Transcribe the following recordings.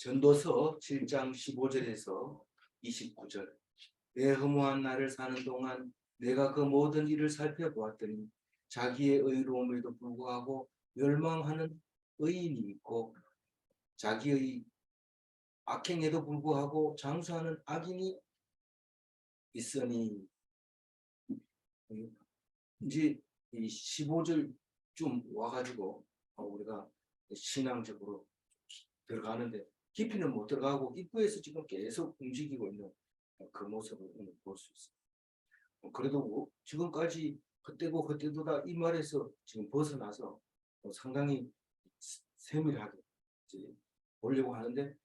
전도서 7장 15절에서 29절. 내 허무한 날을 사는 동안 내가 그 모든 일을 살펴보았더니 자기의 의로움에도 불구하고 멸망하는 의인이 있고 자기의 악행에도 불구하고 장수하는 악인이 있으니, 이제 이 15절쯤 와가지고 우리가 신앙적으로 들어가는데 깊이는 못 들어가고 입구에서 지금 계속 움직이고 있는 그 모습을 오늘 볼 수 있습니다. 그래도 지금까지 헛되고 헛되도다 이 말에서 지금 벗어나서 상당히 세밀하게 이제 보려고 하는데,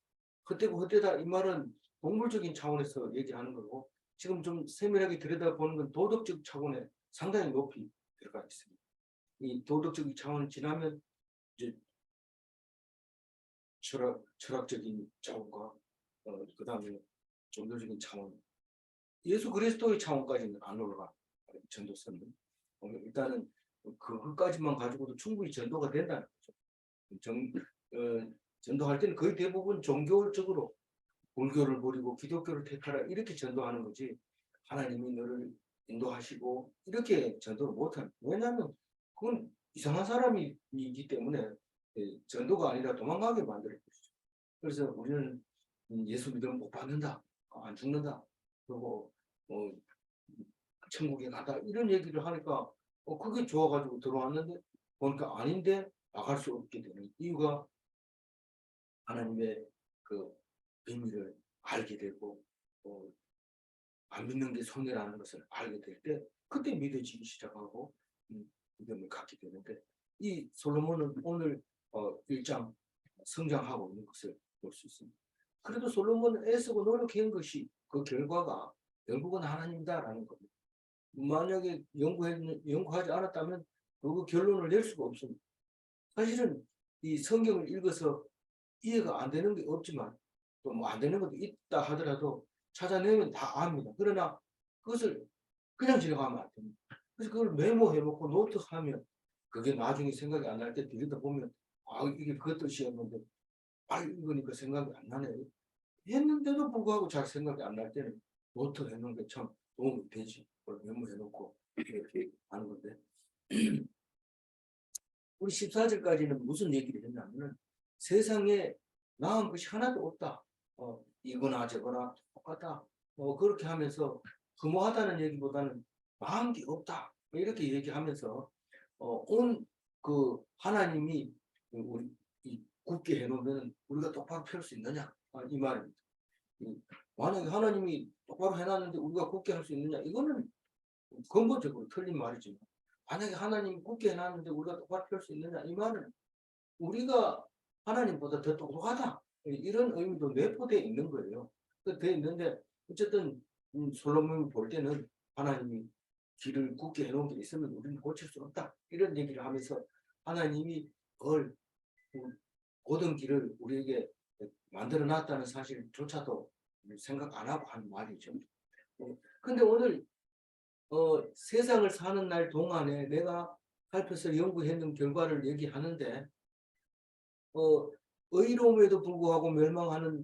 헛되고 헛되다 이 말은 동물적인 차원에서 얘기하는 거고, 지금 좀 세밀하게 들여다보는 건 도덕적 차원에 상당히 높이 들어가 있습니다. 이 도덕적인 차원을 지나면 이제 철학적인 차원과 그 다음에 종교적인 차원, 예수 그리스도의 차원까지는 안 올라가. 전도서는 일단은 그것까지만 가지고도 충분히 전도가 된다는 거죠. 전도할 때는 거의 대부분 종교적으로 불교를 버리고 기독교를 택하라 이렇게 전도하는 거지, 하나님이 너를 인도하시고 이렇게 전도를 못하는. 왜냐하면 그건 이상한 사람이기 때문에 전도가 아니라 도망가게 만들어 버리죠. 그래서 우리는 예수 믿으면 못 받는다, 안 죽는다, 그리고 천국에 가다 이런 얘기를 하니까 그게 좋아가지고 들어왔는데 보니까 아닌데 나갈 수 없게 되는 이유가 하나님의 그 비밀을 알게 되고 안 믿는 게 손해라는 것을 알게 될 때 그때 믿어지기 시작하고 믿음을 갖게 되는데, 이 솔로몬은 오늘 1장 성장하고 있는 것을 볼 수 있습니다. 그래도 솔로몬은 애쓰고 노력한 것이 그 결과가 결국은 하나님이다라는 겁니다. 만약에 연구하지 않았다면 그 결론을 낼 수가 없습니다. 사실은 이 성경을 읽어서 이해가 안 되는 게 없지만 또 뭐 안 되는 것도 있다 하더라도 찾아내면 다 압니다. 그러나 그것을 그냥 지나가면 안 됩니다. 그래서 그걸 메모해놓고 노트하면 그게 나중에 생각이 안 날 때 들여다보면 이게 그 뜻이었는데 읽으니까 생각이 안 나네 했는데도 불구하고 잘 생각이 안 날 때는 노트 해놓은 게 참 도움이 되지. 그걸 메모해놓고 이렇게 하는 건데 우리 14절까지는 무슨 얘기를 했냐면 세상에 나은 것이 하나도 없다. 이거나 저거나 똑같다. 그렇게 하면서 허무하다는 얘기보다는 나은 게 없다. 이렇게 얘기하면서 온 그 하나님이 우리 굳게 해놓으면 우리가 똑바로 펼 수 있느냐, 이 말입니다. 만약에 하나님이 똑바로 해놨는데 우리가 굳게 할 수 있느냐, 이거는 근본적으로 틀린 말이지만, 만약에 하나님이 굳게 해놨는데 우리가 똑바로 펼 수 있느냐, 이 말은 우리가 하나님보다 더 똑똑하다, 이런 의미도 내포되어 있는 거예요. 되어 있는데 어쨌든 솔로몬이 볼 때는 하나님이 길을 굳게 해놓은 게 있으면 우리는 고칠 수 없다, 이런 얘기를 하면서 하나님이 고든 길을 우리에게 만들어 놨다는 사실조차도 생각 안 하고 하는 말이죠. 근데 오늘 세상을 사는 날 동안에 내가 살펴서 연구했는 결과를 얘기하는데, 의로움에도 불구하고 멸망하는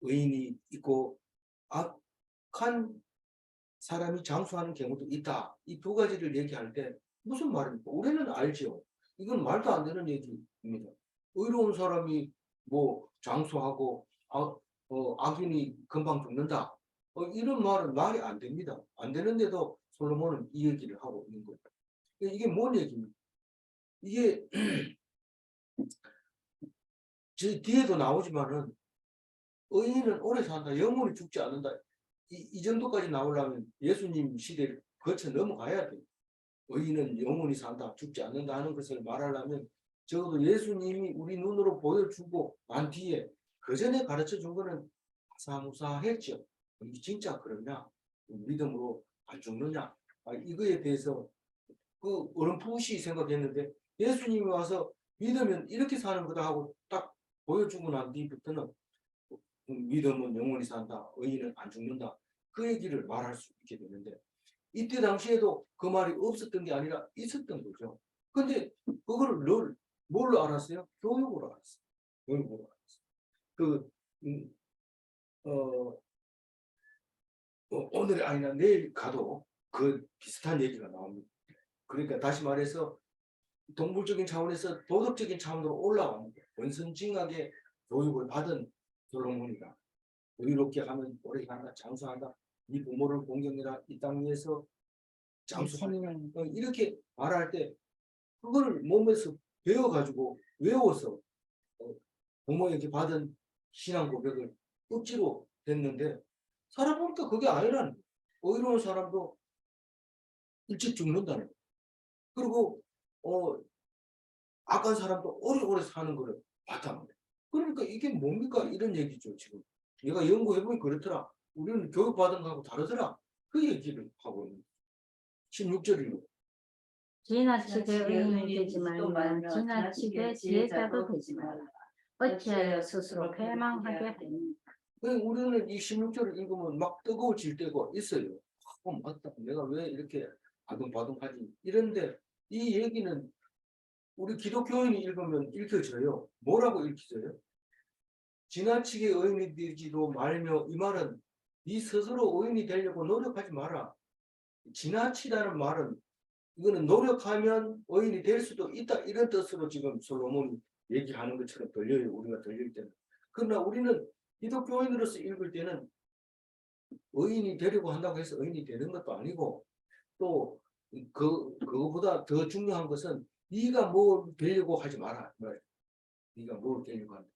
의인이 있고 악한 사람이 장수하는 경우도 있다. 이 두 가지를 얘기할 때 무슨 말입니까? 우리는 알죠. 이건 말도 안 되는 얘기입니다. 의로운 사람이 뭐 장수하고 악인이 금방 죽는다, 이런 말은 말이 안 됩니다. 안 되는데도 솔로몬은 이 얘기를 하고 있는 거예요. 이게 뭔 얘기입니까? 이게 저 뒤에도 나오지만은 의인은 오래 산다, 영원히 죽지 않는다, 이 정도까지 나오려면 예수님 시대를 거쳐 넘어가야 돼요. 의인은 영원히 산다, 죽지 않는다 하는 것을 말하려면 적어도 예수님이 우리 눈으로 보여주고 난 뒤에 그 전에 가르쳐 준 거는 사무사했죠. 이게 진짜 그러냐, 믿음으로 안 죽느냐, 이거에 대해서 그 어렴풋이 생각했는데 예수님이 와서 믿으면 이렇게 사는 거다 하고 딱 보여주고 난 뒤부터는 믿음은 영원히 산다, 의인은 안 죽는다, 그 얘기를 말할 수 있게 되는데, 이때 당시에도 그 말이 없었던 게 아니라 있었던 거죠. 근데 그거를 뭘로 알았어요? 교육으로 알았어요. 교육으로 알았어요. 음, 어, 오늘이 아니라 내일 가도 그 비슷한 얘기가 나옵니다. 그러니까 다시 말해서 동물적인 차원에서 도덕적인 차원으로 올라옵니다. 원선징악의 교육을 받은 솔로몬이가 의롭게 하면 오래 산다, 장수한다, 이 부모를 공경해라, 이 땅 위에서 장수한다. 이렇게 말할 때 그걸 몸에서 배워가지고 외워서 부모에게 받은 신앙 고백을 억지로 했는데 살아보니까 그게 아니라는 거예요. 의로운 사람도 일찍 죽는다는 거예요. 그리고 악한 사람도 오래오래 사는 거를 봤단 말이에요. 그러니까 이게 뭡니까? 이런 얘기죠. 지금 얘가 연구해보니 그렇더라. 우리는 교육받은 거하고 다르더라. 그 얘기를 하고 있는 16절이요. 지나치게 의인이 되지 말며 지나치게 지혜자도 되지 말라. 어찌하여 스스로 패망하게 하니. 우리는 이 16절을 읽으면 막 뜨거워질 때가 있어요. 맞다. 내가 왜 이렇게 아둥바둥하지? 이런데 이 얘기는 우리 기독교인이 읽으면 읽혀져요. 뭐라고 읽혀져요? 지나치게 의인이 되지도 말며, 이 말은 네 스스로 의인이 되려고 노력하지 마라. 지나치다는 말은 이거는 노력하면 의인이 될 수도 있다, 이런 뜻으로 지금 솔로몬이 얘기하는 것처럼 들려요. 우리가 들릴 때는. 그러나 우리는 기독교인으로서 읽을 때는 의인이 되려고 한다고 해서 의인이 되는 것도 아니고, 또 그거보다 더 중요한 것은 네가 뭘 되려고 하지 마라. 네가 뭘 되려고 한다.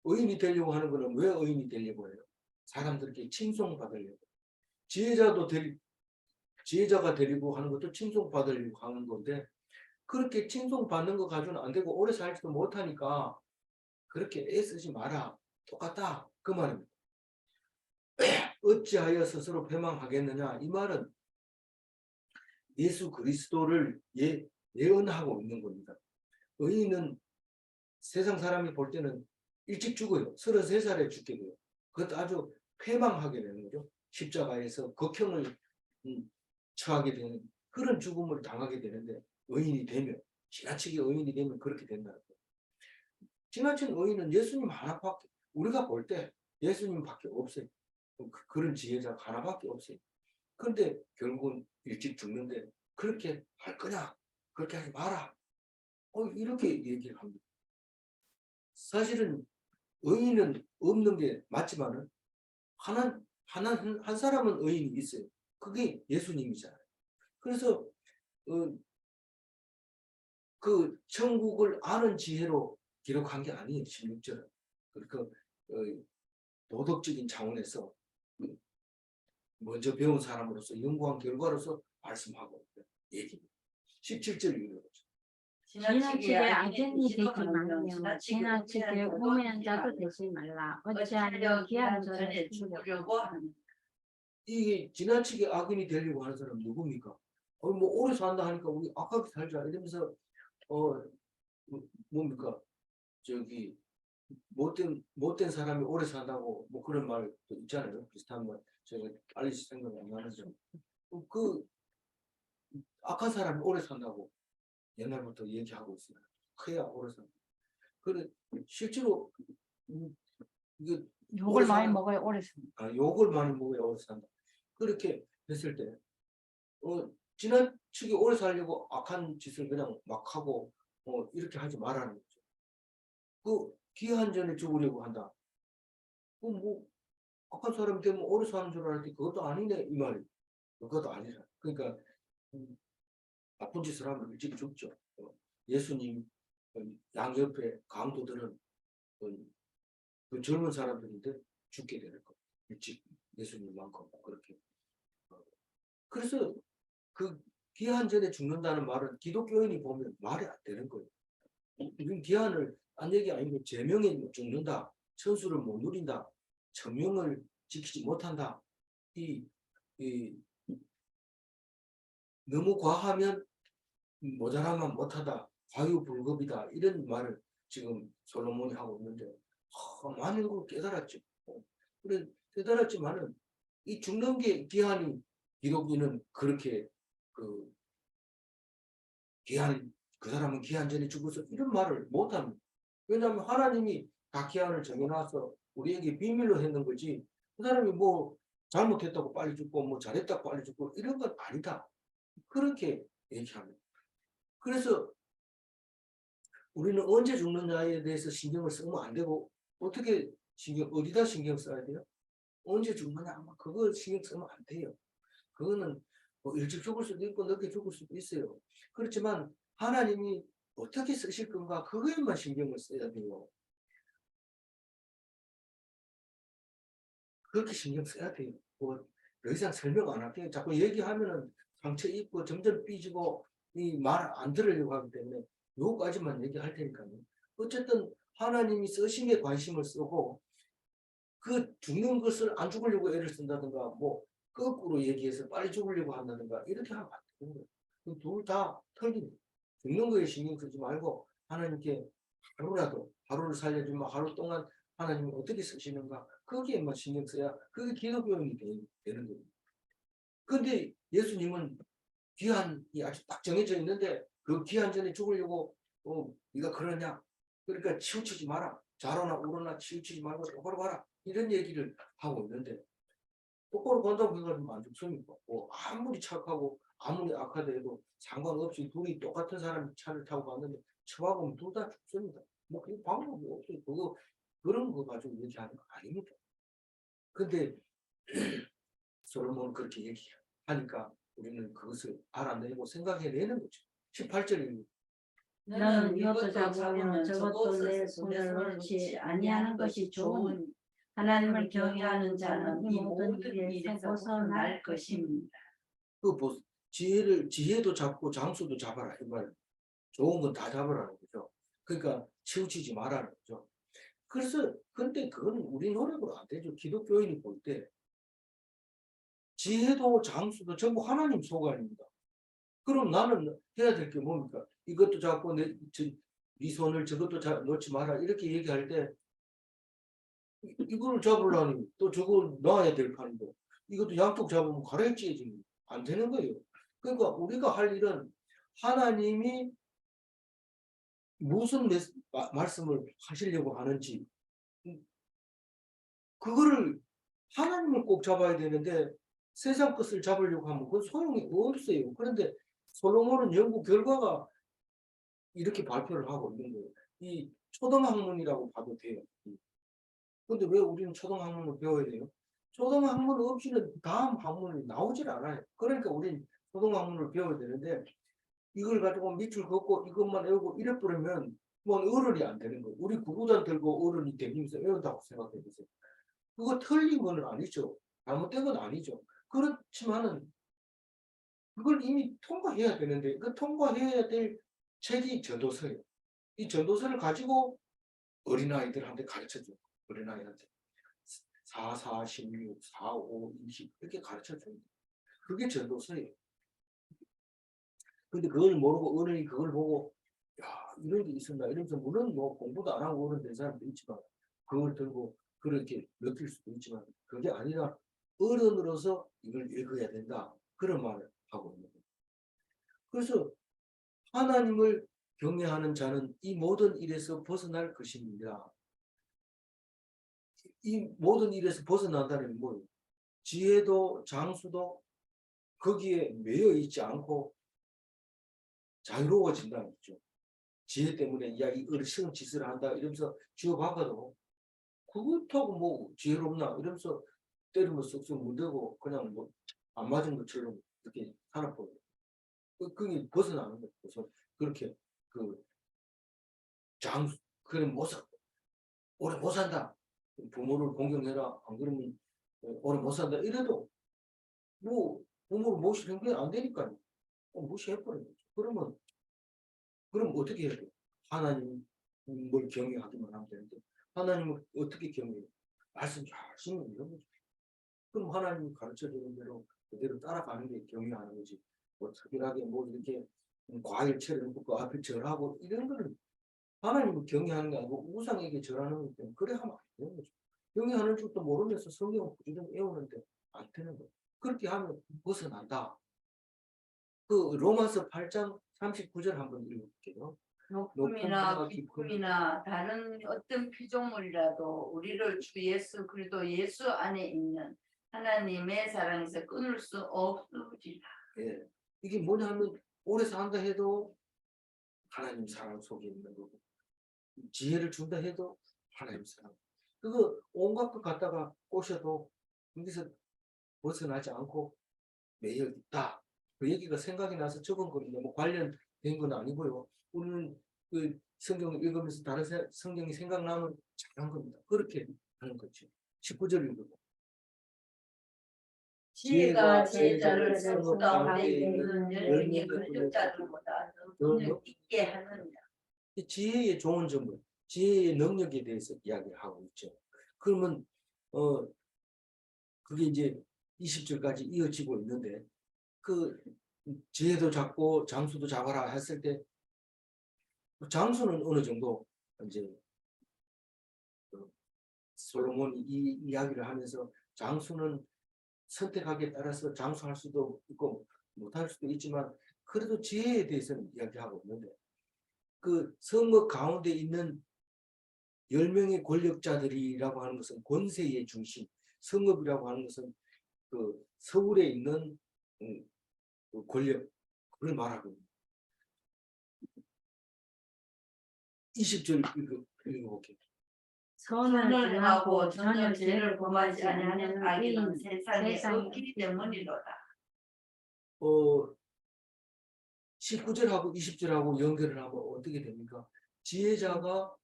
의인이 되려고 하는 것은 왜 의인이 되려고 해요? 사람들에게 칭송받으려고. 지혜자가 되려고 하는 것도 칭송받으려고 하는 건데, 그렇게 칭송받는 거 가지고는 안 되고 오래 살지도 못하니까 그렇게 애쓰지 마라. 똑같다. 그 말입니다. 어찌하여 스스로 패망하겠느냐. 이 말은 예수 그리스도를 예언하고 있는 겁니다. 의인은 세상 사람이 볼 때는 일찍 죽어요. 33살에 죽게 돼요. 그것도 아주 패망하게 되는 거죠. 십자가에서 극형을 처하게 되는 그런 죽음을 당하게 되는데, 의인이 되면, 지나치게 의인이 되면 그렇게 된다는 거예요. 지나친 의인은 예수님 하나밖에, 우리가 볼 때 예수님밖에 없어요. 그런 지혜자가 하나밖에 없어요. 그런데 결국은 일찍 죽는데 그렇게 할 거냐? 그렇게 하지 마라. 이렇게 얘기를 합니다. 사실은 의인은 없는 게 맞지만은 한 사람은 의인이 있어요. 그게 예수님이잖아요. 그래서 그 천국을 아는 지혜로 기록한 게 아니에요. 16절은. 그러니까 도덕적인 차원에서 먼저 배운 사람으로서 연구한 결과로서 말씀하고 얘기입니다. 17절 읽어보죠. 지나치게 악인이 되지 말며 지나치게 우매한 자도 되지 말라. 어찌하여 귀한 전에 죽으려고 하느냐. 이게 지나치게 악인이 되려고 하는 사람 누굽니까? 뭐 오래 산다 하니까 우리 아깝게 살자 이러면서 뭡니까? 저기 못된 사람이 오래 산다고 뭐 그런 말도 있잖아요. 비슷한 말 제가 빨리 생각이 안 나는데 그 악한 사람이 오래 산다고 옛날부터 얘기하고 있어요. 그래야 오래 산다. 그래 실제로 이게 욕을 많이 먹어야 오래 산다. 욕을 많이 먹어야 오래 산다. 그렇게 했을 때 지나치게 오래 살려고 악한 짓을 그냥 막 하고 이렇게 하지 말라는 거죠. 그 기한 전에 죽으려고 한다. 뭐 악한 사람 되면 오래 사는 줄 알았더니 그것도 아니네 이 말이. 그것도 아니라. 그러니까 나쁜 짓을 하면 일찍 죽죠. 예수님 양옆에 강도들은 그 젊은 사람들인데 죽게 되는 거. 일찍 예수님만큼 그렇게. 그래서 그 기한 전에 죽는다는 말은 기독교인이 보면 말이 안 되는 거예요. 이건 기한을 딴 얘기 아니고 제명에 죽는다. 천수를 못 누린다. 천명을 지키지 못한다. 이 너무 과하면 모자라면 못하다. 과유불급이다. 이런 말을 지금 솔로몬이 하고 있는데 많은 걸 깨달았죠. 그래 깨달았지만은 이 죽는 게 기한이 기독인은 그렇게 그 사람은 기한 전에 죽어서 이런 말을 못합니다. 왜냐하면 하나님이 다 기한을 정해놔서 우리에게 비밀로 했는 거지. 그 사람이 뭐 잘못했다고 빨리 죽고 뭐 잘했다고 빨리 죽고 이런 건 아니다. 그렇게 얘기합니다. 그래서 우리는 언제 죽느냐에 대해서 신경을 쓰면 안 되고 어떻게 어디다 신경 써야 돼요? 언제 죽느냐 아마 그거 신경 쓰면 안 돼요. 그거는 뭐 일찍 죽을 수도 있고 늦게 죽을 수도 있어요. 그렇지만 하나님이 어떻게 쓰실 건가 그거에만 신경을 써야 돼요. 그렇게 신경 써야 돼요. 뭐 더 이상 설명 안 할게요. 자꾸 얘기하면은 상처 입고 점점 삐지고 이 말 안 들으려고 하기 때문에 요까지만 얘기할 테니까요. 어쨌든 하나님이 쓰심에 관심을 쓰고 그 죽는 것을 안 죽으려고 애를 쓴다든가 뭐 거꾸로 얘기해서 빨리 죽으려고 한다든가 이렇게 하면 안 되는 거예요. 둘 다 틀립니다. 죽는 거에 신경 쓰지 말고 하나님께 하루라도 하루를 살려주면 하루 동안 하나님이 어떻게 쓰시는가 거기에만 신경 써야 그게 기독교인이 되는 거예요. 그런데 예수님은 귀환이 아주 딱 정해져 있는데 그 귀환 전에 죽으려고 네가 그러냐 그러니까 치우치지 마라 자로나 우로나 치우치지 말고 똑바로 봐라 이런 얘기를 하고 있는데 똑바로 본다고 해가지고 안 죽습니까? 뭐 아무리 착하고 아무리 악하더라도 상관없이 둘이 똑같은 사람이 차를 타고 갔는데 처박으면 둘 다 죽습니다. 뭐 그 방법이 없어요. 그런 거 가지고 얘기하는 거 아닙니다. 근데 솔로몬은 그렇게 얘기하니까 우리는 그것을 알아내고 생각해내는 거죠. 18절입니다. 너는 이것도 잡으면 저것도 내 손을 놓지 아니하는 것이 좋으니 하나님을 경외하는 자는 이 모든 일에서 벗어날 것입니다. 지혜도 잡고 장수도 잡아라 이 말. 좋은 건 다 잡으라는 거죠. 그러니까 치우치지 말라는 거죠. 그래서 근데 그건 우리 노력으로 안 되죠. 기독교인이 볼 때 지혜도 장수도 전부 하나님 소관입니다. 그럼 나는 해야 될 게 뭡니까? 이것도 잡고 네 손을 저것도 놓지 마라 이렇게 얘기할 때 이거를 잡으려니 또 저걸 놔야 될 판인데 이것도 양쪽 잡으면 가라앉지 안 되는 거예요. 그러니까 우리가 할 일은 하나님이 무슨 말씀을 하시려고 하는지 그거를 하나님을 꼭 잡아야 되는데 세상 것을 잡으려고 하면 그건 소용이 없어요. 그런데 솔로몬은 연구 결과가 이렇게 발표를 하고 있는 거예요. 이 초등학문이라고 봐도 돼요. 근데 왜 우리는 초등학문을 배워야 돼요? 초등학문 없이는 다음 학문이 나오질 않아요. 그러니까 우리는 초등학문을 배워야 되는데 이걸 가지고 밑줄 긋고 이것만 외우고 이래 버리면 뭐 어른이 안 되는 거예요. 우리 구구단 들고 어른이 되면서 외운다고 생각해 보세요. 그거 틀린 건 아니죠. 잘못된 건 아니죠. 그렇지만은 그걸 이미 통과해야 되는데 그 통과해야 될 책이 전도서예요. 이 전도서를 가지고 어린아이들한테 가르쳐줘요. 어린아이한테 4, 4, 16, 4, 5, 20 이렇게 가르쳐줍니다. 그게 전도서예요. 근데 그걸 모르고 어른이 그걸 보고 야 이런 게 있었나 이러면서 물론 뭐 공부도 안 하고 어른 된 사람도 있지만 그걸 들고 그렇게 느낄 수도 있지만 그게 아니라 어른으로서 이걸 읽어야 된다. 그런 말을 하고 있는 거예요. 그래서 하나님을 경외하는 자는 이 모든 일에서 벗어날 것입니다. 이 모든 일에서 벗어난다는 게 뭐예요? 지혜도 장수도 거기에 매여 있지 않고 자유로워진다는 거죠. 지혜 때문에 이 어리석은 짓을 한다 이러면서 쥐어박아도 그것하고 뭐 지혜롭나 이러면서 때리면 쏙쏙 문대고 그냥 뭐 안 맞은 것처럼 이렇게 살아버려요. 그게 벗어나는 거예요. 그래서 그렇게 그 장수 그럼 오래 못 산다. 부모를 공경해라. 안 그러면 오래 못 산다. 이래도 뭐 부모를 모시는 게 안 되니까요. 무시해버려요. 그럼 어떻게 해야 돼요? 하나님을 경외하기만 하면 되는데 하나님을 어떻게 경외해요? 말씀 열심히 읽는 거죠. 그럼 하나님이 가르쳐주는 대로 그대로 따라가는 게 경외하는 거지. 뭐 특별하게 뭐 이렇게 과일채를 묶고 앞에 절하고 이런 거는 하나님을 경외하는 게 아니고 우상에게 절하는 거기 때문에 그래 하면 안 되는 거죠. 경외하는 줄도 모르면서 성경을 부지런히 외우는데 안 되는 거예요. 그렇게 하면 벗어난다. 그 로마서 8장 39절 한번 읽어볼게요. 높음이나 높음과 기쁨이나 다른 어떤 피조물이라도 우리를 주 예수 그리스도 예수 안에 있는 하나님의 사랑에서 끊을 수 없으리라. 예. 이게 뭐냐 하면 오래 산다 해도 하나님 사랑 속에 있는 거고 지혜를 준다 해도 하나님 사랑. 그거 온갖 것 갖다가 꼬셔도 여기서 벗어나지 않고 매여 있다. 그 얘기가 생각이 나서 적은 건데 뭐 관련된 건 아니고요. 우리는 그 성경을 읽으면서 다른 성경이 생각나면 잘한 겁니다. 그렇게 하는 거죠. 19절 읽고 지혜가 제자를 성읍 가운데 있는 열명의 권력자들보다 더 능력 있게 하느니라. 이 지혜의 좋은 점은 지혜의 능력에 대해서 이야기를 하고 있죠. 그러면 그게 이제 20절까지 이어지고 있는데 그 지혜도 잡고 장수도 잡아라 했을 때 장수는 어느 정도 이제 솔로몬이 이 이야기를 하면서 장수는 선택하기에 따라서 장수할 수도 있고 못할 수도 있지만 그래도 지혜에 대해서는 이야기하고 있는데 그 성읍 가운데 있는 10명의 권력자들이라고 하는 것은 권세의 중심, 성읍이라고 하는 것은 그 서울에 있는 그 권력, 그걸 말하고 있습니다. 20절 읽어볼게요. 선을 행하고 전혀 죄를 범하지 아니하는 악인은 세상에 없기 때문이로다. 19절하고 20절하고 연결을 하면 어떻게 됩니까? 지혜자가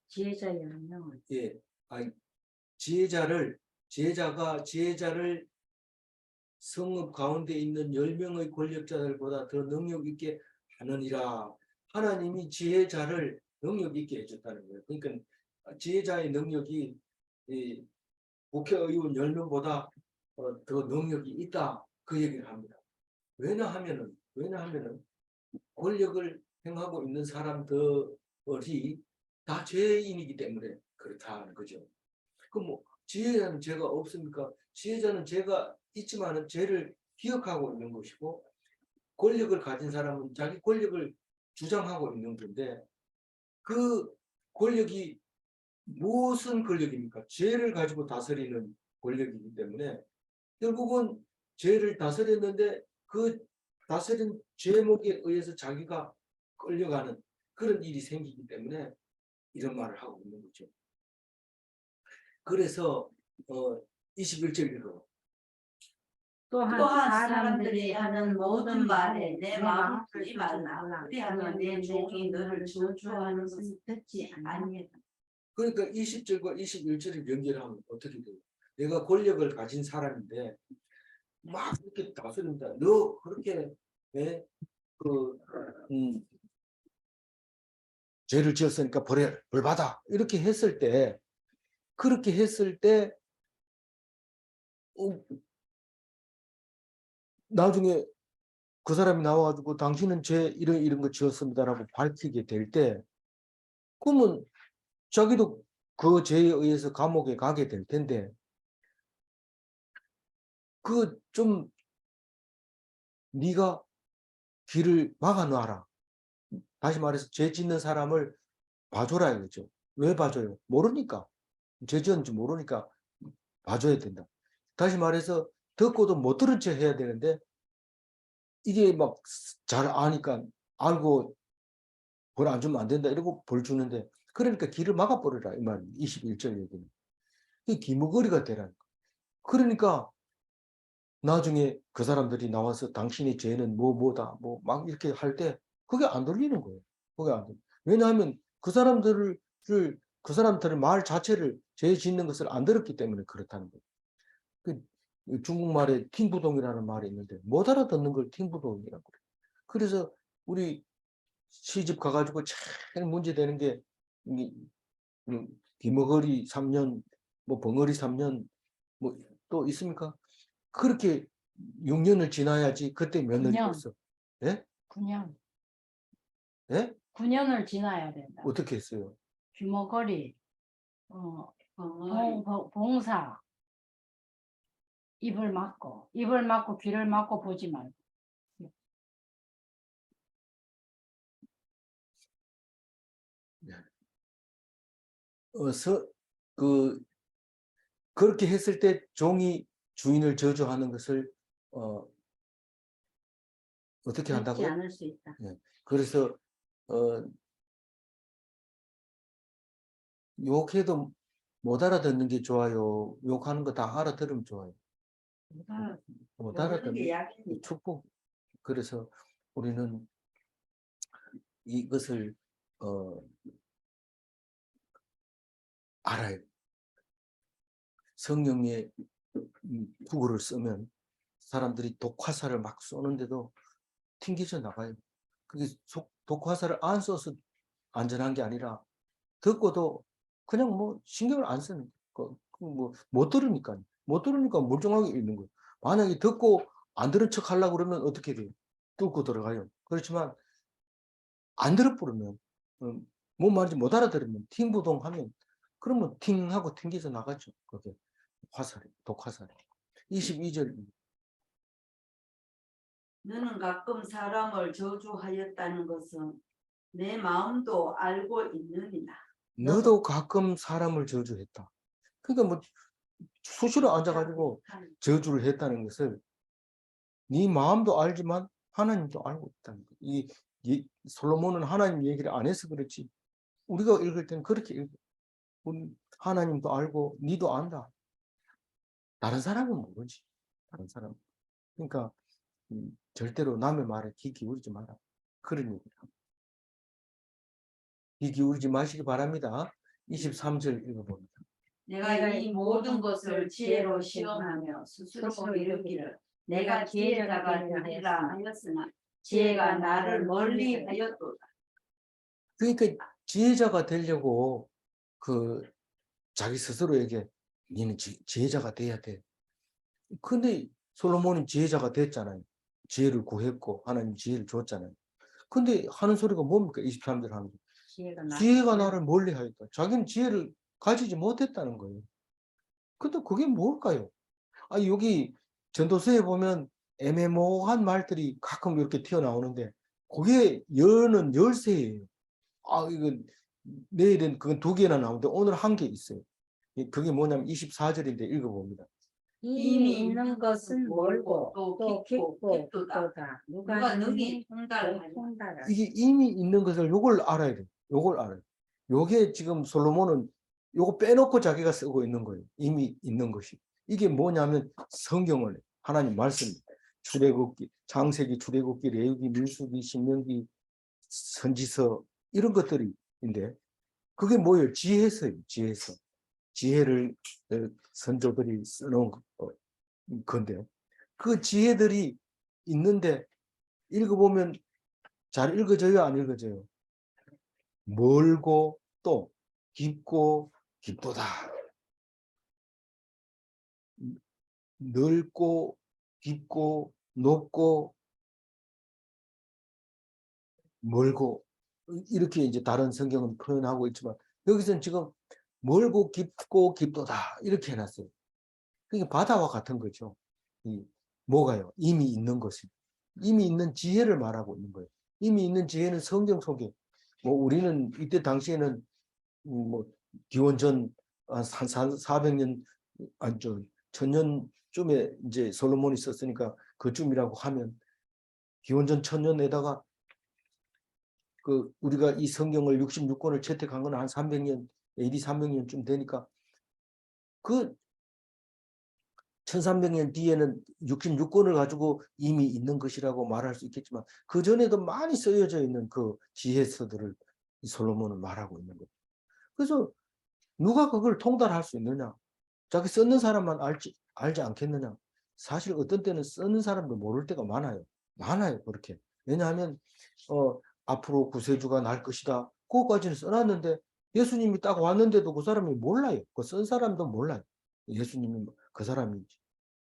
지혜자 10명을 예, 아니 지혜자를 성읍 가운데 있는 10명의 권력자들보다 더 능력 있게 하느니라. 하나님이 지혜자를 능력 있게 해줬다는 거예요. 그러니까 지혜자의 능력이 이 국회의원 10명보다 더 능력이 있다. 그 얘기를 합니다. 왜냐하면은 권력을 행하고 있는 사람들이 다 죄인이기 때문에 그렇다는 거죠. 그럼 뭐 지혜자는 죄가 없습니까? 지혜자는 죄가 있지만은 죄를 기억하고 있는 것이고 권력을 가진 사람은 자기 권력을 주장하고 있는 건데 그 권력이 무슨 권력입니까? 죄를 가지고 다스리는 권력이기 때문에 결국은 죄를 다스렸는데 그 다스린 죄목에 의해서 자기가 끌려가는 그런 일이 생기기 때문에 이런 말을 하고 있는 거죠. 그래서 21절 읽어. 또한 사람들이 하는 모든 말에 내 마음을 쓰지 말라. 그리하면 내 종이 너를 저주하는 것을 듣지 아니하리라. 그러니까 20절과 21절을 연결하면 어떻게 돼요? 내가 권력을 가진 사람인데 막 이렇게 다스립니다. 너 그렇게 그 죄를 지었으니까 벌 받아 이렇게 했을 때 그렇게 했을 때 나중에 그 사람이 나와가지고 당신은 죄 이런 거 지었습니다라고 밝히게 될 때 그러면 자기도 그 죄에 의해서 감옥에 가게 될 텐데 그 좀 네가 길을 막아 놔라. 다시 말해서 죄 짓는 사람을 봐줘라 이거죠. 왜 봐줘요? 모르니까. 죄 지었는지 모르니까 봐줘야 된다. 다시 말해서 듣고도 못 들은 채 해야 되는데 이게 막 잘 아니까 알고 벌 안 주면 안 된다 이러고 벌 주는데 그러니까 길을 막아버리라 이 말이에요. 21절 얘기는. 이 기머거리가 되라는 거. 그러니까 나중에 그 사람들이 나와서 당신의 죄는 뭐다 뭐 막 이렇게 할 때 그게 안 들리는 거예요. 그게 안 들려. 왜냐하면 그 사람들을 말 자체를 죄 짓는 것을 안 들었기 때문에 그렇다는 거예요. 그 중국말에 팅부동이라는 말이 있는데 못 알아듣는 걸 팅부동이라고 그래요. 그래서 우리 시집 가가지고 제일 문제되는 게 기머거리 3년, 뭐 벙어리 3년 뭐 또 있습니까? 그렇게 6년을 지나야지 그때 며느리가 9년. 있어. 예? 9년. 예? 9년을 지나야 된다. 어떻게 했어요? 귀머거리, 봉사, 입을 막고 귀를 막고 보지 말고. 그렇게 했을 때 종이 주인을 저주하는 것을 어떻게 믿지 한다고요? 않을 수 있다. 그래서 욕해도 못 알아듣는 게 좋아요. 욕하는 거 다 알아들으면 좋아요. 못 모르는 게 알아듣는 약입니다. 축복. 그래서 우리는 이것을 알아요. 성령의 구구를 쓰면 사람들이 독화살을 막 쏘는데도 튕겨져 나가요. 그게 독화살을 안 써서 안전한 게 아니라 듣고도 그냥 뭐 신경을 안 쓰는 거. 뭐 못 들으니까 멀쩡하게 있는 거예요. 만약에 듣고 안 들은 척 하려고 그러면 어떻게 돼요? 뚫고 들어가요. 그렇지만 안 들어버리면 뭔 말인지 못 알아들으면 팅부동하면 그러면 팅 하고 튕겨서 나가죠. 그게 화살이 독화살이. 22절 너는 가끔 사람을 저주하였다는 것은 내 마음도 알고 있느니라. 너도 가끔 사람을 저주했다. 그러니까 뭐 수시로 앉아가지고 저주를 했다는 것을 네 마음도 알지만 하나님도 알고 있다는 거예요. 이 솔로몬은 하나님 얘기를 안 해서 그렇지 우리가 읽을 때는 그렇게 읽어. 하나님도 알고 니도 안다. 다른 사람은 모르지. 다른 사람. 그러니까 절대로 남의 말에 귀 기울이지 마라. 그런 얘기를 합니다. 귀 기울이지 마시기 바랍니다. 23절 읽어봅니다. 내가 이 모든 것을 지혜로 시험하며 스스로 이르기를 내가 지혜자가 되리라 하였으나 지혜가 나를 멀리 하였도다. 그러니까 지혜자가 되려고 자기 스스로에게 너는 지혜자가 돼야 돼. 근데 솔로몬은 지혜자가 됐잖아요. 지혜를 구했고 하나님 지혜를 줬잖아요. 근데 하는 소리가 뭡니까? 23절 하는 거. 지혜가 나를 멀리 하였다. 자기는 지혜를 가지지 못했다는 거예요. 근데 그게 뭘까요? 여기 전도서에 보면 애매모호한 말들이 가끔 이렇게 튀어나오는데 그게 여는 열쇠예요. 이건 내일은 그건 2개나 나오는데 오늘 1개 있어요. 그게 뭐냐면 24절인데 읽어봅니다. 이미 있는 것은 멀고 또 깊고 깊도다. 누가 능히 통달하리. 이게 이미 있는 것을 요걸 알아야 돼요. 요걸 알아요. 요게 지금 솔로몬은 요거 빼놓고 자기가 쓰고 있는 거예요. 이미 있는 것이. 이게 뭐냐면 성경을 하나님 말씀 출애굽기, 창세기, 출애굽기, 레위기, 민수기, 신명기, 선지서 이런 것들이인데 그게 뭐예요? 지혜서예요. 지혜서. 지혜를 선조들이 써놓은 건데 그 지혜들이 있는데 읽어보면 잘 읽어져요? 안 읽어져요? 멀고 또 깊고 깊도다. 넓고 깊고 높고 멀고 이렇게 이제 다른 성경은 표현하고 있지만 여기서는 지금 멀고 깊고 깊도다 이렇게 해놨어요. 그게 바다와 같은 거죠. 뭐가요? 이미 있는 것이. 이미 있는 지혜를 말하고 있는 거예요. 이미 있는 지혜는 성경 속에 우리는 이때 당시에는 뭐 기원전 한 400년 아니죠. 1000년쯤에 이제 솔로몬이 썼으니까 그쯤이라고 하면 기원전 1000년에다가 우리가 이 성경을 66권을 채택한 건 한 300년 AD 300년쯤 되니까 1300년 뒤에는 66권을 가지고 이미 있는 것이라고 말할 수 있겠지만 그 전에도 많이 쓰여져 있는 그 지혜서들을 이 솔로몬은 말하고 있는 거예요. 그래서 누가 그걸 통달할 수 있느냐? 자기 쓰는 사람만 알지 않겠느냐? 사실 어떤 때는 쓰는 사람도 모를 때가 많아요. 많아요, 그렇게. 왜냐하면 앞으로 구세주가 날 것이다. 그거까지는 써놨는데 예수님이 딱 왔는데도 그 사람이 몰라요. 그 쓴 사람도 몰라요. 예수님이 그 사람인지.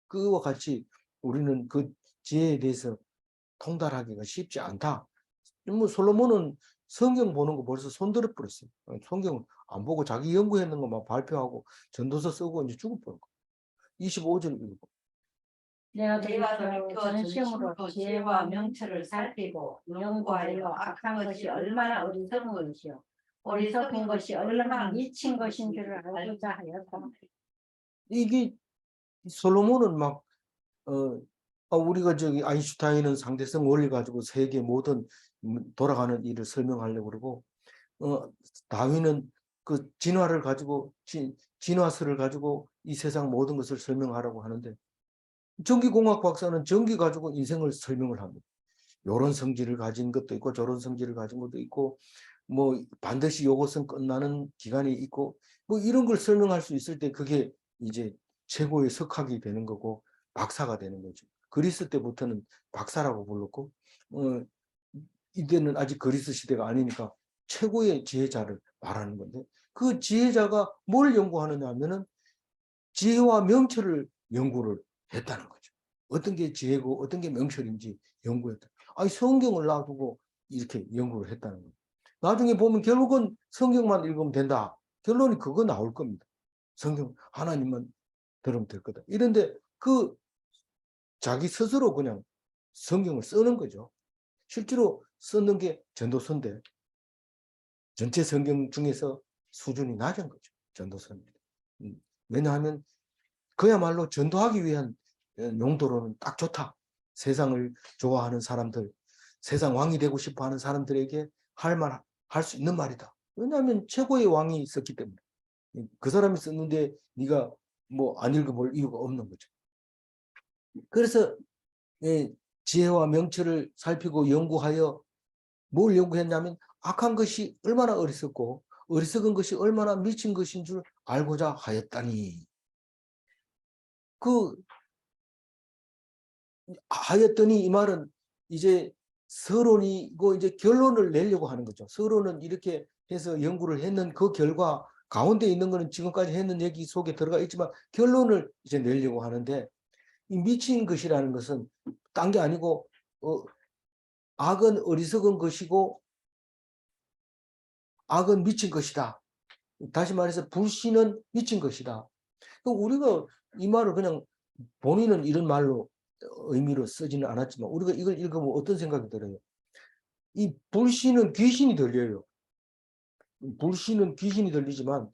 그와 같이 우리는 그 지혜에 대해서 통달하기가 쉽지 않다. 뭐 솔로몬은 성경 보는 거 벌써 손들어 버렸어요. 성경 안 보고 자기 연구했는 것만 발표하고 전도서 쓰고 이제 죽어버린 거. 25절 읽고. 내가 돌이켜 전심으로 지혜와 명철을 살피고 연구하여 악한 것이 얼마나 어리석은 것이요 어리석은 것이 얼마나 미친 것인 줄 알고자 하였다. 이게 솔로몬은 막 우리가 저기 아인슈타인은 상대성 원리 가지고 세계 모든 돌아가는 일을 설명하려고 그러고 다윈은 그 진화를 가지고 진화설을 가지고 이 세상 모든 것을 설명하라고 하는데 전기공학 박사는 전기 가지고 인생을 설명을 합니다. 요런 성질을 가진 것도 있고 저런 성질을 가진 것도 있고 뭐 반드시 요것은 끝나는 기간이 있고 뭐 이런 걸 설명할 수 있을 때 그게 이제 최고의 석학이 되는 거고 박사가 되는 거죠. 그리스 때부터는 박사라고 불렀고 이때는 아직 그리스 시대가 아니니까 최고의 지혜자를 말하는 건데 그 지혜자가 뭘 연구하느냐 하면은 지혜와 명철을 연구를 했다는 거죠. 어떤 게 지혜고 어떤 게 명철인지 연구했다. 아니 성경을 놔두고 이렇게 연구를 했다는 거예요. 나중에 보면 결국은 성경만 읽으면 된다. 결론이 그거 나올 겁니다. 성경 하나님만 들으면 될 거다. 이런데 그 자기 스스로 그냥 성경을 쓰는 거죠. 실제로 쓰는 게 전도서인데 전체 성경 중에서 수준이 낮은 거죠. 전도서입니다. 왜냐하면 그야말로 전도하기 위한 용도로는 딱 좋다. 세상을 좋아하는 사람들, 세상 왕이 되고 싶어 하는 사람들에게 할 수 있는 말이다. 왜냐하면 최고의 왕이 있었기 때문에. 그 사람이 썼는데 네가 뭐 안 읽어볼 이유가 없는 거죠. 그래서 지혜와 명철을 살피고 연구하여 뭘 연구했냐면 악한 것이 얼마나 어리석고 어리석은 것이 얼마나 미친 것인 줄 알고자 하였다니. 하였더니 이 말은 이제 서론이고 이제 결론을 내려고 하는 거죠. 서론은 이렇게 해서 연구를 했는 그 결과 가운데 있는 거는 지금까지 했는 얘기 속에 들어가 있지만 결론을 이제 내려고 하는데 이 미친 것이라는 것은 딴 게 아니고 악은 어리석은 것이고 악은 미친 것이다. 다시 말해서 불신은 미친 것이다. 우리가 이 말을 그냥 본인은 이런 말로 의미로 쓰지는 않았지만 우리가 이걸 읽으면 어떤 생각이 들어요? 이 불신은 귀신이 들려요. 불신은 귀신이 들리지만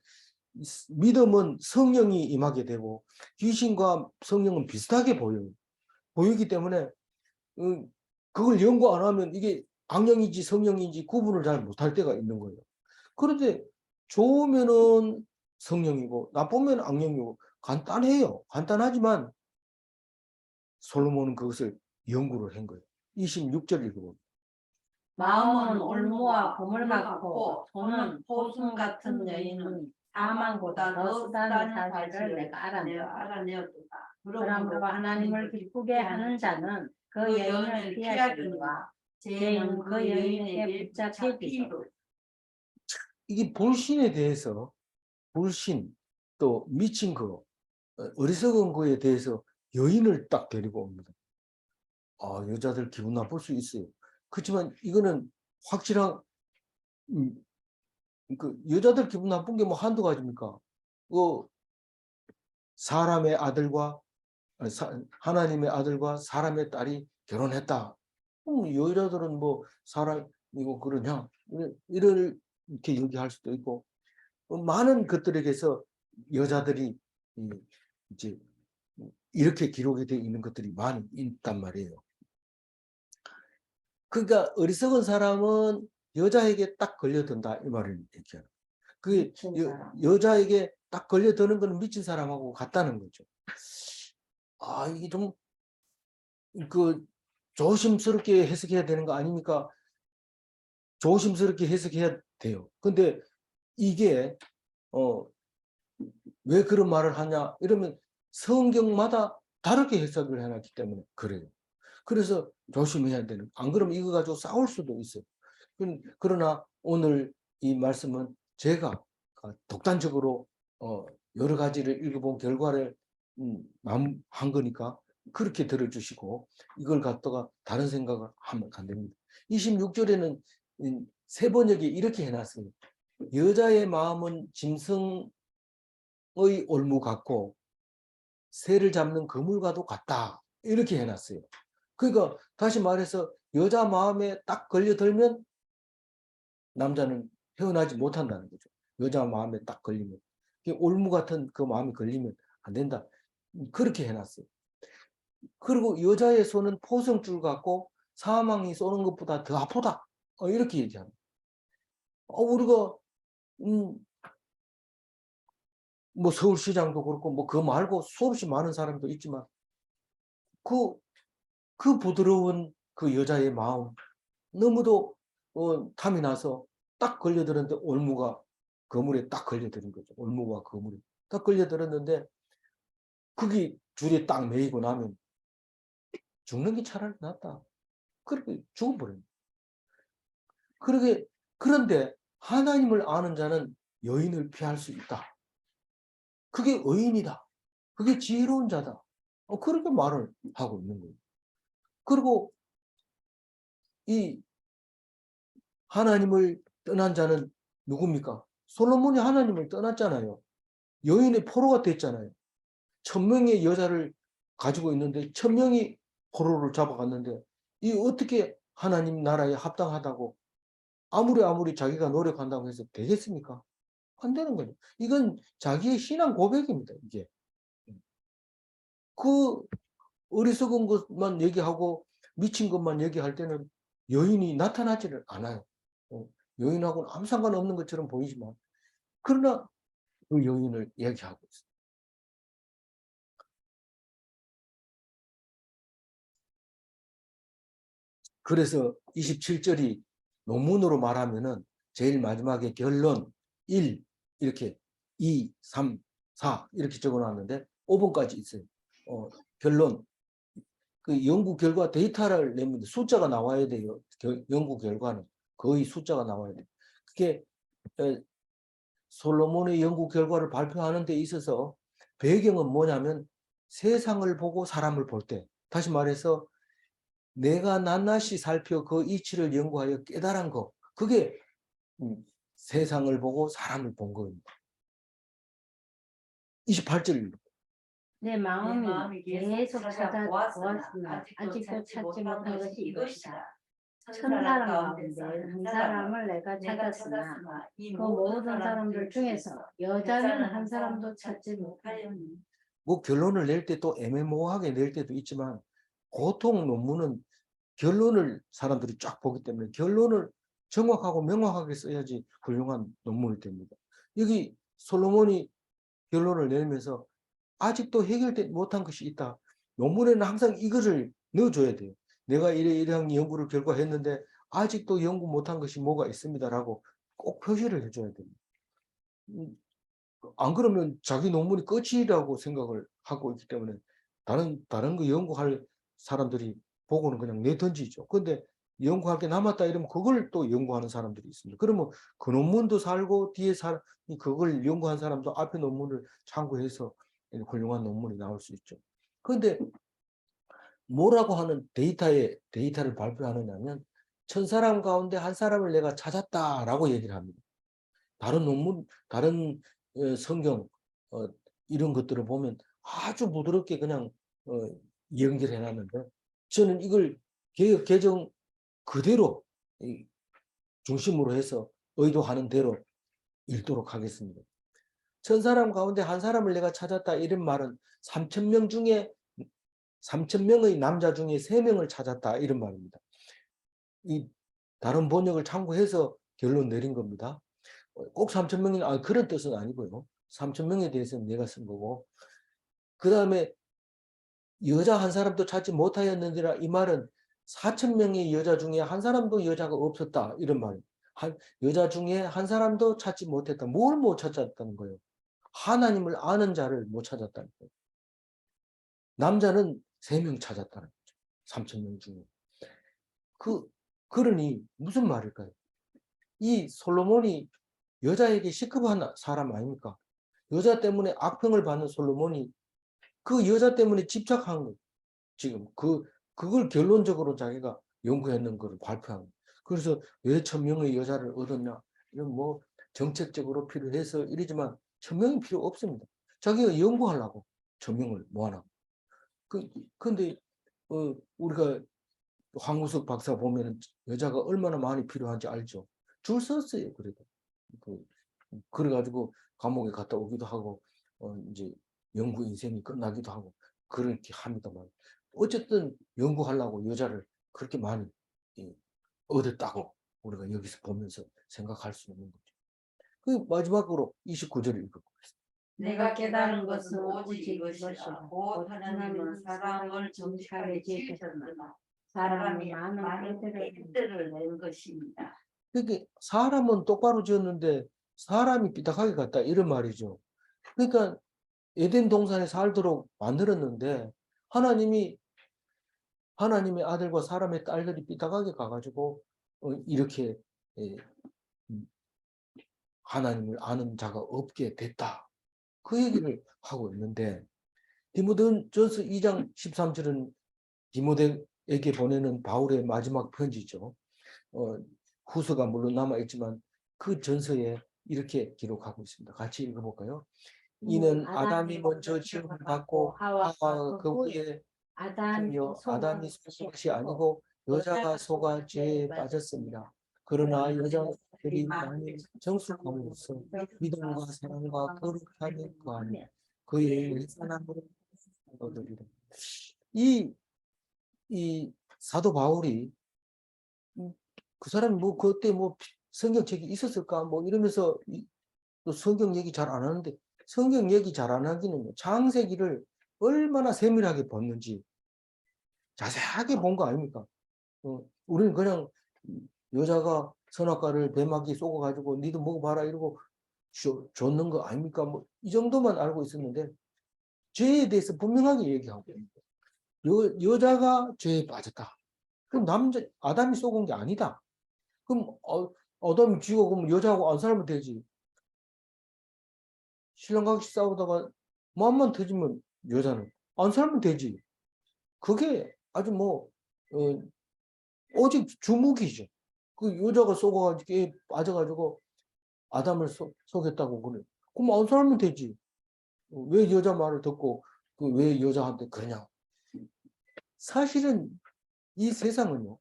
믿음은 성령이 임하게 되고 귀신과 성령은 비슷하게 보여요. 보이기 때문에 그걸 연구 안 하면 이게 악령인지 성령인지 구분을 잘 못할 때가 있는 거예요. 그런데 좋으면은 성령이고 나쁘면 악령이고 간단해요. 간단하지만 솔로몬은 그것을 연구를 한 거예요. 26절 읽어봅니다. 마음은 올무와 금을 같고 손은 포순 같은 여인은 사망보다 더 쓰다는 사실을 내가 알아내었도다. 그러므로 하나님을 기쁘게 하는 자는 그 여인을 피하기와 죄는 그 여인에게 붙잡히기도. 이게 불신에 대해서 불신 또 미친 거 어리석은 거에 대해서 여인을 딱 데리고 옵니다. 여자들 기분 나쁠 수 있어요. 그렇지만 이거는 확실한 그 여자들 기분 나쁜 게 뭐 한두 가지입니까? 사람의 아들과 하나님의 아들과 사람의 딸이 결혼했다. 여자들은 뭐 사람이고 그러냐 이렇게 얘기할 수도 있고 많은 것들에게서 여자들이 이제 이렇게 기록이 되어 있는 것들이 많이 있단 말이에요. 그러니까 어리석은 사람은 여자에게 딱 걸려든다 이 말을 얘기해요. 그게 여자에게 딱 걸려드는 거는 미친 사람하고 같다는 거죠. 이게 좀 조심스럽게 해석해야 되는 거 아닙니까? 조심스럽게 해석해야 돼요. 근데 이게 왜 그런 말을 하냐 이러면 성경마다 다르게 해석을 해놨기 때문에 그래요. 그래서 조심해야 되는. 안 그러면 이거 가지고 싸울 수도 있어요. 그러나 오늘 이 말씀은 제가 독단적으로 여러 가지를 읽어본 결과를 한 거니까 그렇게 들어주시고 이걸 갖다가 다른 생각을 하면 안 됩니다. 26절에는 세 번역이 이렇게 해놨어요. 여자의 마음은 짐승의 올무 같고 새를 잡는 그물과도 같다. 이렇게 해놨어요. 그러니까 다시 말해서 여자 마음에 딱 걸려들면 남자는 헤어나지 못한다는 거죠. 여자 마음에 딱 걸리면. 올무 같은 그 마음이 걸리면 안 된다. 그렇게 해놨어요. 그리고 여자의 손은 포성줄 같고 사망이 쏘는 것보다 더 아프다. 이렇게 얘기합니다. 우리가 뭐 서울시장도 그렇고 뭐 그 말고 수없이 많은 사람도 있지만 그 부드러운 그 여자의 마음 너무도 탐이 나서 딱 걸려들었는데 올무가 거물에 딱 걸려드는 거죠. 올무가 거물에 딱 걸려들었는데 거기 줄에 딱 매이고 나면 죽는 게 차라리 낫다. 그렇게 죽어버려요. 그런데 하나님을 아는 자는 여인을 피할 수 있다. 그게 의인이다. 그게 지혜로운 자다. 그렇게 말을 하고 있는 거예요. 그리고 이 하나님을 떠난 자는 누굽니까? 솔로몬이 하나님을 떠났잖아요. 여인의 포로가 됐잖아요. 1000명의 여자를 가지고 있는데 1000명이 포로를 잡아갔는데 이 어떻게 하나님 나라에 합당하다고 아무리 자기가 노력한다고 해서 되겠습니까? 안 되는 거죠. 이건 자기의 신앙 고백입니다. 이게 그 어리석은 것만 얘기하고 미친 것만 얘기할 때는 여인이 나타나지를 않아요. 여인하고는 아무 상관없는 것처럼 보이지만 그러나 그 여인을 얘기하고 있어요. 그래서 27절이 논문으로 말하면은 제일 마지막에 결론 1 이렇게 2, 3, 4 이렇게 적어놨는데 5번까지 있어요. 결론 그 연구 결과 데이터를 내면 숫자가 나와야 돼요. 연구 결과는 거의 숫자가 나와야 돼요. 그게 솔로몬의 연구 결과를 발표하는 데 있어서 배경은 뭐냐면 세상을 보고 사람을 볼 때, 다시 말해서 내가 낱낱이 살펴 그 이치를 연구하여 깨달은 것, 그게 세상을 보고 사람을 본 겁니다. 28절 내 마음이 계속 찾아보았으나 아직도 찾지 못한 것이 이것이다. 천사람 가운데 한 사람을 내가 찾았으나 그 모든 사람들 중에서 여자는 한 사람도 찾지 못하였니. 뭐 결론을 낼 때 또 애매모호하게 낼 때도 있지만 보통 논문은 결론을 사람들이 쫙 보기 때문에 결론을 정확하고 명확하게 써야지 훌륭한 논문이 됩니다. 여기 솔로몬이 결론을 내면서 아직도 해결되지 못한 것이 있다. 논문에는 항상 이거를 넣어줘야 돼요. 내가 이러한 연구를 결과했는데 아직도 연구 못한 것이 뭐가 있습니다라고 꼭 표시를 해줘야 됩니다. 안 그러면 자기 논문이 끝이라고 생각을 하고 있기 때문에 다른 거 연구할 사람들이 보고는 그냥 내던지죠. 근데 연구할 게 남았다 이러면 그걸 또 연구하는 사람들이 있습니다. 그러면 그 논문도 살고 뒤에 그걸 연구한 사람도 앞에 논문을 참고해서 훌륭한 논문이 나올 수 있죠. 그런데 뭐라고 하는 데이터를 발표하느냐면 1000사람 가운데 한 사람을 내가 찾았다라고 얘기를 합니다. 다른 논문, 다른 성경 이런 것들을 보면 아주 부드럽게 그냥 연결해 놨는데 저는 이걸 개역 개정 그대로 중심으로 해서 의도하는 대로 읽도록 하겠습니다. 1000사람 가운데 한 사람을 내가 찾았다 이런 말은 3000명 중에 3000명의 남자 중에 3명을 찾았다 이런 말입니다. 이 다른 번역을 참고해서 결론 내린 겁니다. 꼭 3000명이 그런 뜻은 아니고요. 3000명에 대해서는 내가 쓴 거고 그 다음에 여자 한 사람도 찾지 못하였느니라 이 말은 4000명의 여자 중에 한 사람도 여자가 없었다 이런 말. 여자 중에 한 사람도 찾지 못했다. 뭘 못 찾았다는 거예요? 하나님을 아는 자를 못 찾았다는 거예요. 남자는 3명 찾았다는 거죠. 3000명 중에. 그러니 무슨 말일까요? 이 솔로몬이 여자에게 시급한 사람 아닙니까? 여자 때문에 악평을 받는 솔로몬이 그 여자 때문에 집착한 거 지금 그걸 결론적으로 자기가 연구했는 것을 발표한 거예요. 그래서 왜 1000명의 여자를 얻었냐? 이건 뭐 정책적으로 필요해서 이러지만 1000명이 필요 없습니다. 자기가 연구하려고 1000명을 모아놨고. 근데 우리가 황우석 박사 보면 여자가 얼마나 많이 필요한지 알죠? 줄 섰어요. 그래도 그래가지고 감옥에 갔다 오기도 하고 이제 연구 인생이 끝나기도 하고 그렇게 합니다만 어쨌든 연구하려고 여자를 그렇게 많이 얻었다고 우리가 여기서 보면서 생각할 수 있는 거죠. 그 마지막으로 29절을 읽어보겠습니다. 내가 깨달은 것은 오직 이것이라. 곧 하나님은 사람을 정직하게 지으셨으나 사람이 많은 꾀들을 낸 것입니다. 그러니까 사람은 똑바로 지었는데 사람이 삐딱하게 갔다 이런 말이죠. 그러니까 에덴 동산에 살도록 만들었는데 하나님의 아들과 사람의 딸들이 삐딱하게 가가지고 이렇게 하나님을 아는 자가 없게 됐다. 그 얘기를 하고 있는데 디모데전서 2장 13절은 디모데에게 보내는 바울의 마지막 편지죠. 후서가 물론 남아있지만 그 전서에 이렇게 기록하고 있습니다. 같이 읽어볼까요? 이는 아담이 먼저 지음을 받고 하와가 그 후에 아담이 속은 것이 아니고 여자가 속아 죄에 빠졌습니다. 그러나 여자들이 많이 정숙함으로써 믿음과 사랑과 거룩함에 거하며 그의 사랑으로 얻으리라. 이 사도 바울이 그 사람이 뭐 그때 뭐 성경책이 있었을까 뭐 이러면서 또 성경 얘기 잘 안 하는데 성경 얘기 잘 안 하기는 창세기를 얼마나 세밀하게 봤는지 자세하게 본 거 아닙니까? 우리는 그냥 여자가 선악과를 뱀아기 쏘아가지고 니도 먹어봐라 이러고 줬는 거 아닙니까? 뭐 이 정도만 알고 있었는데 죄에 대해서 분명하게 얘기하고 여자가 죄에 빠졌다. 그럼 아담이 쏘은 게 아니다. 그럼 아담이 쥐고 그럼 여자하고 안 살면 되지. 신랑같이 싸우다가 마음만 터지면 여자는 안 살면 되지. 그게 아주 뭐 오직 주묵이죠. 그 여자가 속아가지고 빠져가지고 아담을 속였다고 그래. 그럼 안 살면 되지. 왜 여자 말을 듣고 왜 여자한테 그러냐. 사실은 이 세상은요.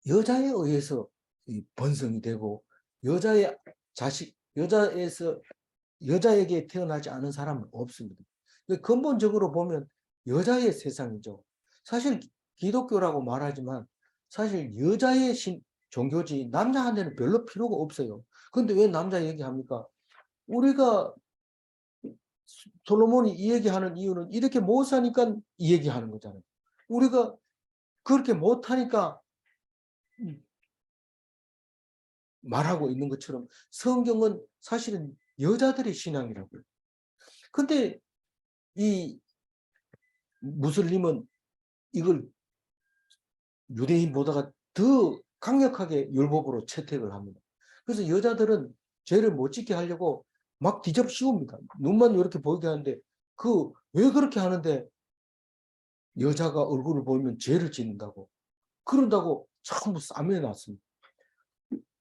여자에 의해서 번성이 되고 여자에게 태어나지 않은 사람은 없습니다. 근본적으로 보면 여자의 세상이죠. 사실 기독교라고 말하지만 사실 여자의 종교지 남자한테는 별로 필요가 없어요. 그런데 왜 남자 얘기합니까? 우리가 솔로몬이 이 얘기하는 이유는 이렇게 못 사니까 이 얘기하는 거잖아요. 우리가 그렇게 못하니까 말하고 있는 것처럼 성경은 사실은 여자들의 신앙이라고요. 근데 이 무슬림은 이걸 유대인보다가 더 강력하게 율법으로 채택을 합니다. 그래서 여자들은 죄를 못 짓게 하려고 막 뒤접 씌웁니다. 눈만 이렇게 보이게 하는데 왜 그렇게 하는데 여자가 얼굴을 보이면 죄를 짓는다고 그런다고 전부 싸매어 놨습니다.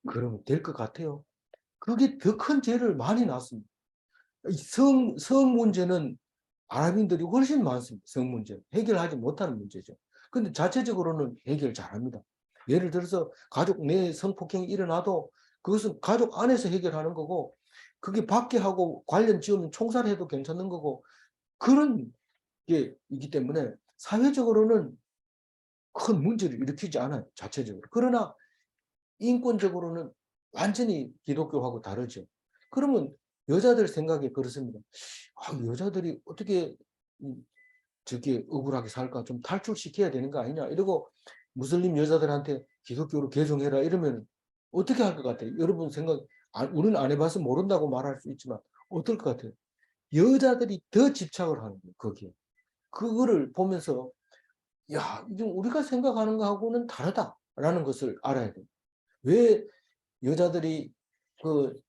그러면 될 것 같아요. 그게 더 큰 죄를 많이 낳습니다. 성 문제는 아랍인들이 훨씬 많습니다. 성 문제. 해결하지 못하는 문제죠. 근데 자체적으로는 해결 잘합니다. 예를 들어서 가족 내 성폭행이 일어나도 그것은 가족 안에서 해결하는 거고 그게 밖에 하고 관련 지으면 총살해도 괜찮은 거고 그런 게 있기 때문에 사회적으로는 큰 문제를 일으키지 않아요. 자체적으로. 그러나 인권적으로는 완전히 기독교하고 다르죠. 그러면 여자들 생각이 그렇습니다. 여자들이 어떻게 저게 억울하게 살까 좀 탈출시켜야 되는 거 아니냐 이러고 무슬림 여자들한테 기독교로 개종해라 이러면 어떻게 할 것 같아요? 여러분 생각 우리는 안 해봐서 모른다고 말할 수 있지만 어떨 것 같아요? 여자들이 더 집착을 하는 거예요. 거기에. 그거를 보면서 야, 우리가 생각하는 거하고는 다르다라는 것을 알아야 돼요. 왜 여자들이 그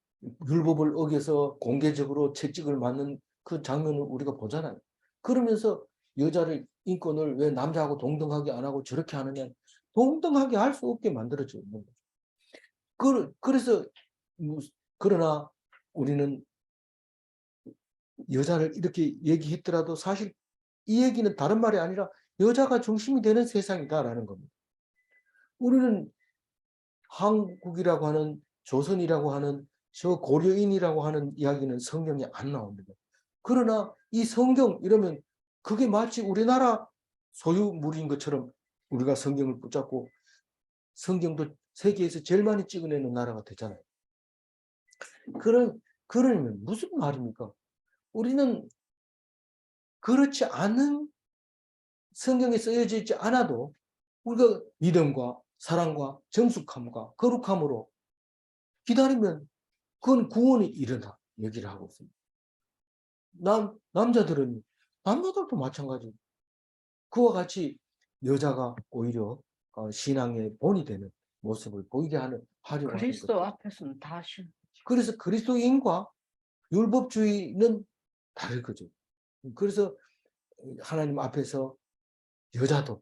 율법을 어겨서 공개적으로 채찍을 맞는 그 장면을 우리가 보잖아요. 그러면서 여자를 인권을 왜 남자하고 동등하게 안 하고 저렇게 하느냐. 동등하게 할 수 없게 만들어져 있는 거죠. 그래서 그러나 우리는 여자를 이렇게 얘기했더라도 사실 이 얘기는 다른 말이 아니라 여자가 중심이 되는 세상이다라는 겁니다. 우리는 한국이라고 하는 조선이라고 하는 저 고려인이라고 하는 이야기는 성경에 안 나옵니다. 그러나 이 성경 이러면 그게 마치 우리나라 소유물인 것처럼 우리가 성경을 붙잡고 성경도 세계에서 제일 많이 찍어내는 나라가 되잖아요. 그러면 무슨 말입니까? 우리는 그렇지 않은 성경에 쓰여져 있지 않아도 우리가 믿음과 사랑과 정숙함과 거룩함으로 기다리면 그건 구원이 일어나 얘기를 하고 있습니다. 남자들도 마찬가지. 그와 같이 여자가 오히려 신앙의 본이 되는 모습을 보이게 하려고 하는 그리스도 거죠. 앞에서는 다 신. 그래서 그리스도인과 율법주의는 다를 거죠. 그래서 하나님 앞에서 여자도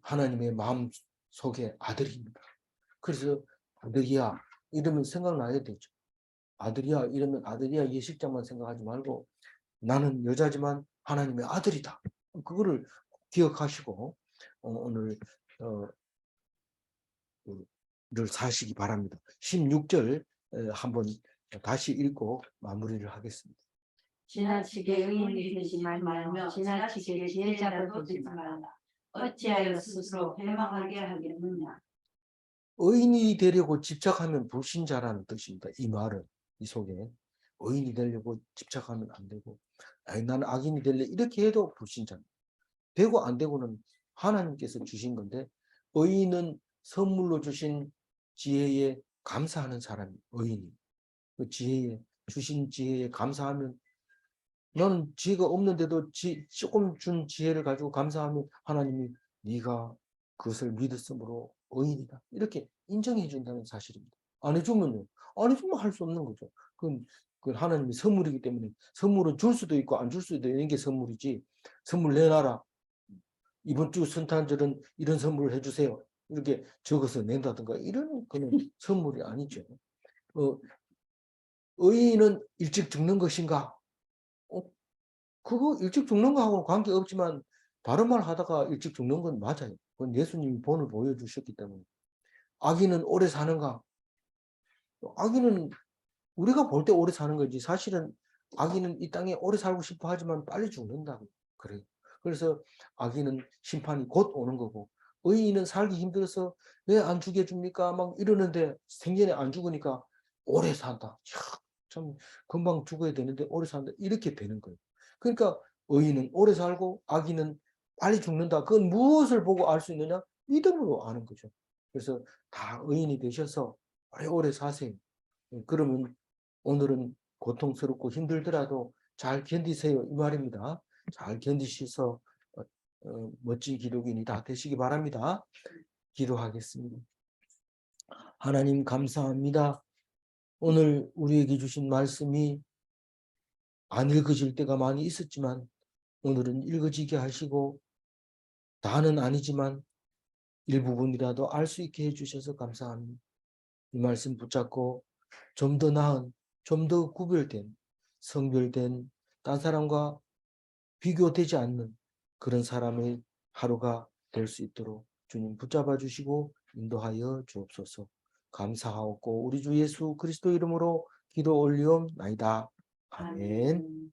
하나님의 마음 속의 아들입니다. 그래서 아들이야 이러면 생각나야 되죠. 아들이야 이러면 아들이야 예식장만 생각하지 말고 나는 여자지만 하나님의 아들이다. 그거를 기억하시고 오늘 를 사시기 바랍니다. 16절 한번 다시 읽고 마무리를 하겠습니다. 지나치게 의인이 되지 말며 지나치게 지혜자도 되지 말라. 어찌하여 스스로 회망하게 하겠느냐. 의인이 되려고 집착하면 불신자라는 뜻입니다. 이 말은 이 속에 의인이 되려고 집착하면 안 되고 아니, 나는 악인이 될래 이렇게 해도 불신자입니다. 되고 안 되고는 하나님께서 주신 건데 의인은 선물로 주신 지혜에 감사하는 사람이 의인이 그 지혜에 주신 지혜에 감사하면 너는 지혜가 없는데도 조금 준 지혜를 가지고 감사하면 하나님이 네가 그것을 믿었으므로 의인이다 이렇게 인정해 준다는 사실입니다. 안 해주면요 안 해주면 할 수 없는 거죠. 그건 하나님의 선물이기 때문에 선물은 줄 수도 있고 안 줄 수도 있는 게 선물이지 선물 내놔라 이번 주 성탄절은 이런 선물을 해주세요 이렇게 적어서 낸다든가 이런 그는 선물이 아니죠. 의인은 일찍 죽는 것인가? 그거 일찍 죽는 거하고는 관계없지만 다른 말 하다가 일찍 죽는 건 맞아요. 그건 예수님이 본을 보여주셨기 때문에. 악인은 오래 사는가? 악인은 우리가 볼 때 오래 사는 거지 사실은 악인은 이 땅에 오래 살고 싶어 하지만 빨리 죽는다고 그래요. 그래서 악인은 심판이 곧 오는 거고 의인은 살기 힘들어서 왜 안 죽여줍니까? 막 이러는데 생전에 안 죽으니까 오래 산다. 참 금방 죽어야 되는데 오래 산다. 이렇게 되는 거예요. 그러니까 의인은 오래 살고 악인은 빨리 죽는다. 그건 무엇을 보고 알 수 있느냐? 믿음으로 아는 거죠. 그래서 다 의인이 되셔서 오래오래 사세요. 그러면 오늘은 고통스럽고 힘들더라도 잘 견디세요. 이 말입니다. 잘 견디셔서 멋진 기독인이 다 되시기 바랍니다. 기도하겠습니다. 하나님 감사합니다. 오늘 우리에게 주신 말씀이 안 읽어질 때가 많이 있었지만 오늘은 읽어지게 하시고 다는 아니지만 일부분이라도 알 수 있게 해주셔서 감사합니다. 이 말씀 붙잡고 좀 더 나은, 좀 더 구별된, 성별된 딴 사람과 비교되지 않는 그런 사람의 하루가 될 수 있도록 주님 붙잡아 주시고 인도하여 주옵소서. 감사하옵고 우리 주 예수 그리스도 이름으로 기도 올리옵나이다. 아멘.